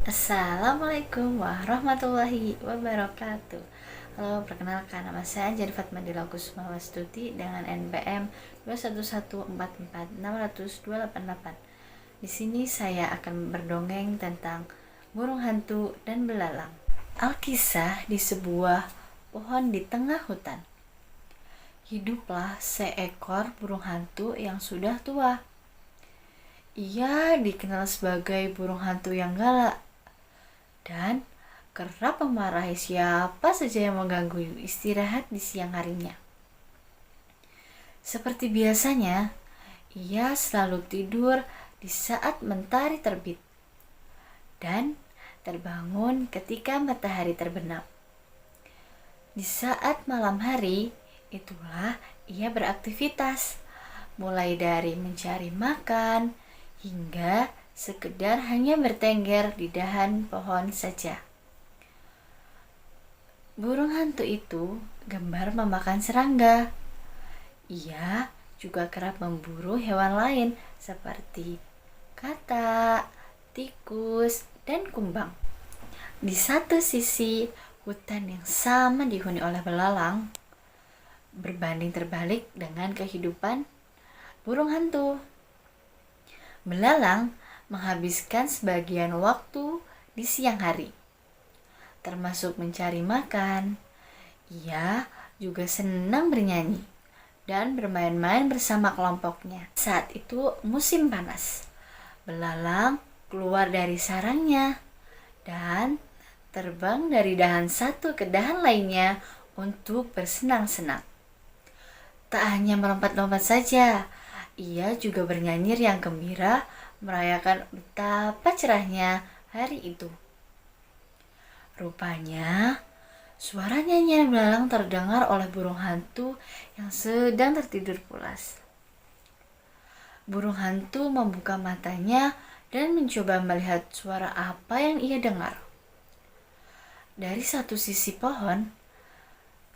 Assalamualaikum warahmatullahi wabarakatuh. Halo, perkenalkan nama saya Anjani Fatmadila Kusmawastuti dengan NPM 21144600288. Di sini saya akan berdongeng tentang burung hantu dan belalang. Alkisah di sebuah pohon di tengah hutan. Hiduplah seekor burung hantu yang sudah tua. Ia dikenal sebagai burung hantu yang galak dan kerap memarahi siapa saja yang mengganggu istirahat di siang harinya. Seperti biasanya, ia selalu tidur di saat mentari terbit dan terbangun ketika matahari terbenam. Di saat malam hari, itulah ia beraktivitas, mulai dari mencari makan hingga sekedar hanya bertengger di dahan pohon saja. Burung hantu itu gemar memakan serangga. Ia juga kerap memburu hewan lain seperti katak, tikus, dan kumbang. Di satu sisi, hutan yang sama dihuni oleh belalang berbanding terbalik dengan kehidupan burung hantu. Belalang menghabiskan sebagian waktu di siang hari, termasuk mencari makan. Ia juga senang bernyanyi dan bermain-main bersama kelompoknya. Saat itu musim panas. Belalang keluar dari sarangnya dan terbang dari dahan satu ke dahan lainnya untuk bersenang-senang. Tak hanya melompat-lompat saja, ia juga bernyanyi riang gembira merayakan betapa cerahnya hari itu. Rupanya, suara nyanyian belalang terdengar oleh burung hantu yang sedang tertidur pulas. Burung hantu membuka matanya dan mencoba melihat suara apa yang ia dengar. Dari satu sisi pohon,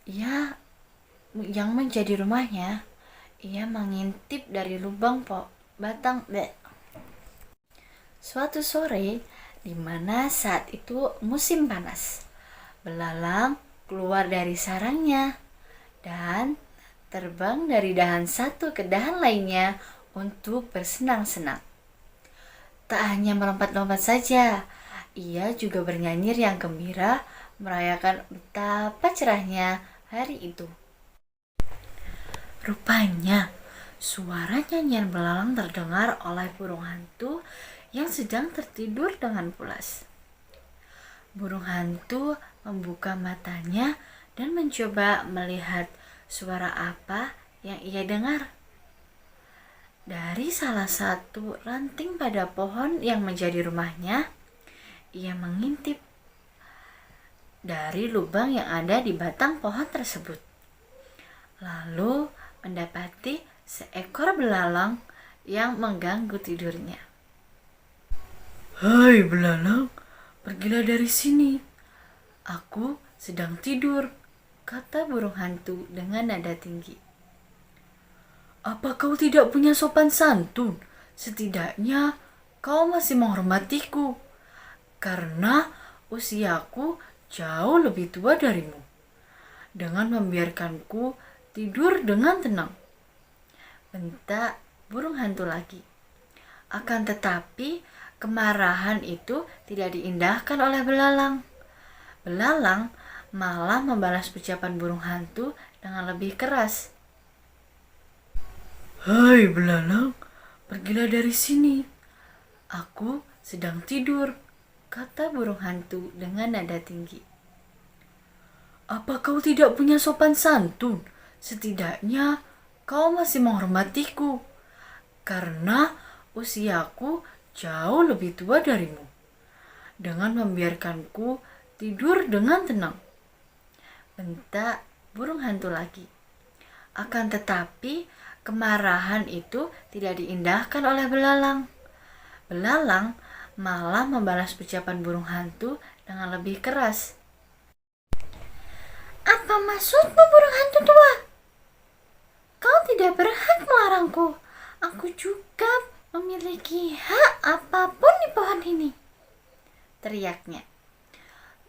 yang menjadi rumahnya, ia mengintip dari lubang batang. Suatu sore, di mana saat itu musim panas, belalang keluar dari sarangnya dan terbang dari dahan satu ke dahan lainnya untuk bersenang-senang. Tak hanya melompat-lompat saja, ia juga bernyanyi riang gembira merayakan betapa cerahnya hari itu. Rupanya, suara nyanyian belalang terdengar oleh burung hantu yang sedang tertidur dengan pulas. Burung hantu membuka matanya dan mencoba melihat suara apa yang ia dengar. Dari salah satu ranting pada pohon yang menjadi rumahnya, ia mengintip dari lubang yang ada di batang pohon tersebut. Lalu mendapati seekor belalang yang mengganggu tidurnya. Hai belalang, pergilah dari sini. Aku sedang tidur, Kata burung hantu dengan nada tinggi. Apa kau tidak punya sopan santun? Setidaknya kau masih menghormatiku, karena usiaku jauh lebih tua darimu. Dengan membiarkanku tidur dengan tenang, bentak burung hantu lagi. Akan tetapi, kemarahan itu tidak diindahkan oleh belalang. Belalang malah membalas ucapan burung hantu dengan lebih keras. Hai belalang, pergilah dari sini. Aku sedang tidur, kata burung hantu dengan nada tinggi. Apa kau tidak punya sopan santun? Setidaknya kau masih menghormatiku, karena usiaku jauh lebih tua darimu. Dengan membiarkanku tidur dengan tenang, bentak burung hantu lagi. Akan tetapi, kemarahan itu tidak diindahkan oleh belalang. Belalang malah membalas ucapan burung hantu dengan lebih keras. Apa maksudmu, burung hantu tua? Kau tidak berhak melarangku. Aku juga memiliki hak apapun di pohon ini. teriaknya.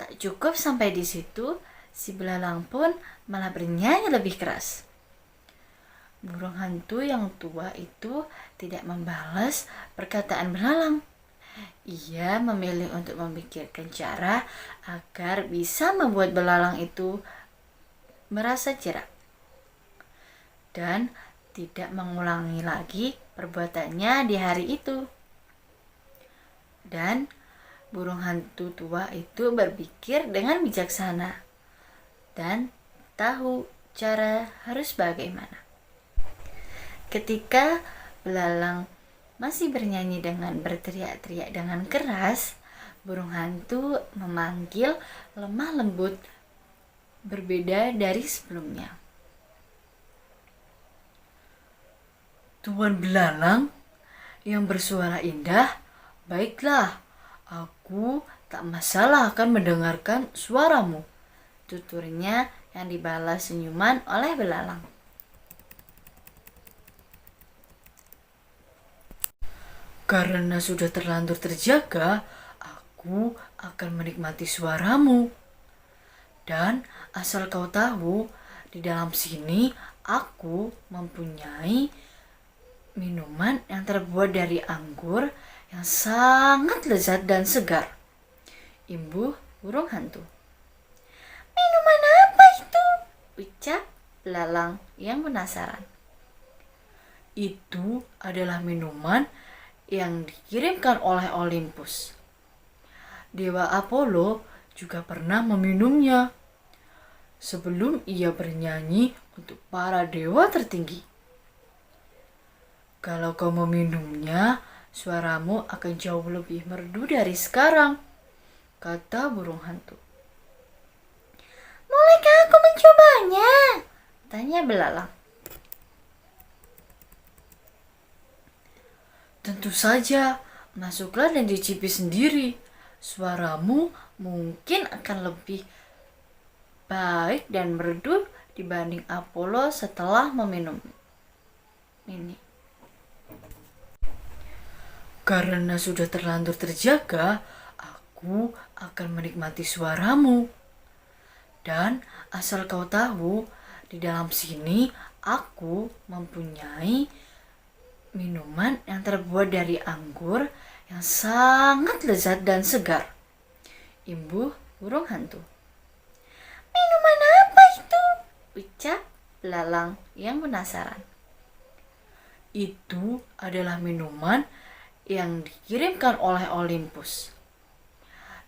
Tak cukup sampai di situ, si belalang pun malah bernyanyi lebih keras. Burung hantu yang tua itu tidak membalas perkataan belalang. Ia memilih untuk memikirkan cara agar bisa membuat belalang itu merasa jerak dan tidak mengulangi lagi perbuatannya di hari itu. Dan burung hantu tua itu berpikir dengan bijaksana dan tahu cara harus bagaimana. Ketika belalang masih bernyanyi dengan berteriak-teriak dengan keras, burung hantu memanggil lemah lembut berbeda dari sebelumnya. Tuan belalang yang bersuara indah, baiklah, aku tak masalah akan mendengarkan suaramu, tuturnya yang dibalas senyuman oleh belalang. Karena sudah terlanjur terjaga, aku akan menikmati suaramu. Dan asal kau tahu, di dalam sini aku mempunyai minuman yang terbuat dari anggur yang sangat lezat dan segar. Imbuh burung hantu. Minuman apa itu? Ucap belalang yang penasaran. Itu adalah minuman yang dikirimkan oleh Olympus. Dewa Apollo juga pernah meminumnya sebelum ia bernyanyi untuk para dewa tertinggi. Kalau kau meminumnya, suaramu akan jauh lebih merdu dari sekarang, kata burung hantu. Bolehkah aku mencobanya? Tanya belalang. Tentu saja, masuklah dan cicipi sendiri. Suaramu mungkin akan lebih baik dan merdu dibanding Apollo setelah meminum ini. Karena sudah terlanjur terjaga, aku akan menikmati suaramu. Dan asal kau tahu, di dalam sini aku mempunyai minuman yang terbuat dari anggur yang sangat lezat dan segar. Imbuh burung hantu. Minuman apa itu? Ucap belalang yang penasaran. Itu adalah minuman yang dikirimkan oleh Olympus.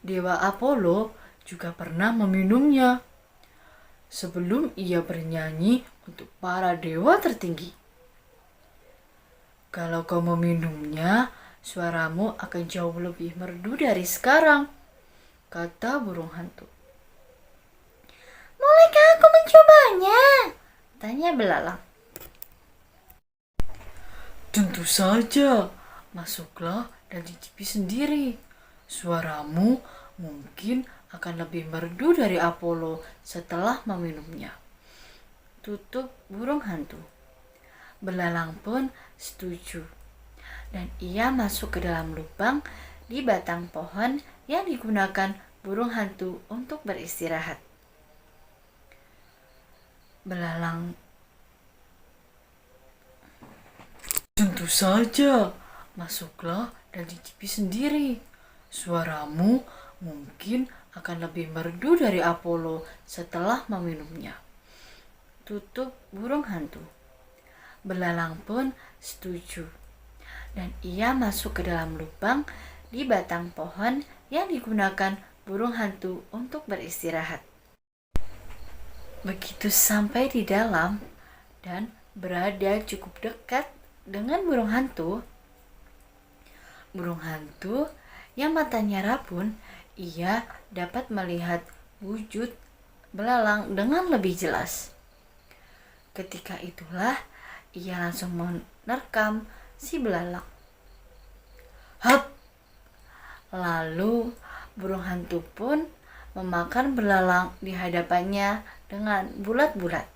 Dewa Apollo juga pernah meminumnya sebelum ia bernyanyi untuk para dewa tertinggi. Kalau kau meminumnya, suaramu akan jauh lebih merdu dari sekarang, kata burung hantu. Bolehkah aku mencobanya? Tanya belalang. Tentu saja, masuklah dan cicipi sendiri. Suaramu mungkin akan lebih merdu dari Apollo setelah meminumnya, tutup burung hantu. Belalang pun setuju, dan ia masuk ke dalam lubang di batang pohon yang digunakan burung hantu untuk beristirahat. Belalang, tentu saja, masuklah dan cicipi sendiri. Suaramu mungkin akan lebih merdu dari Apollo setelah meminumnya, tutup burung hantu. Belalang pun setuju, dan ia masuk ke dalam lubang di batang pohon yang digunakan burung hantu untuk beristirahat. Begitu sampai di dalam dan berada cukup dekat dengan burung hantu yang matanya rabun, ia dapat melihat wujud belalang dengan lebih jelas. Ketika itulah ia langsung menerkam si belalang. Hap! Lalu burung hantu pun memakan belalang di hadapannya dengan bulat-bulat.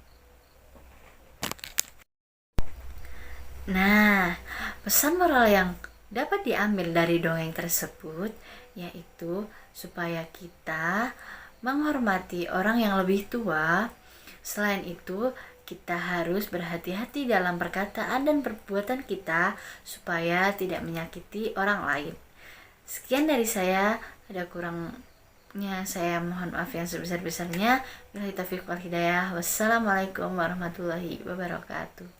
Nah, pesan moral yang dapat diambil dari dongeng tersebut yaitu supaya kita menghormati orang yang lebih tua. Selain itu, kita harus berhati-hati dalam perkataan dan perbuatan kita supaya tidak menyakiti orang lain. Sekian dari saya, ada kurangnya saya mohon maaf yang sebesar-besarnya. Billahi taufiq wal hidayah. Wassalamualaikum warahmatullahi wabarakatuh.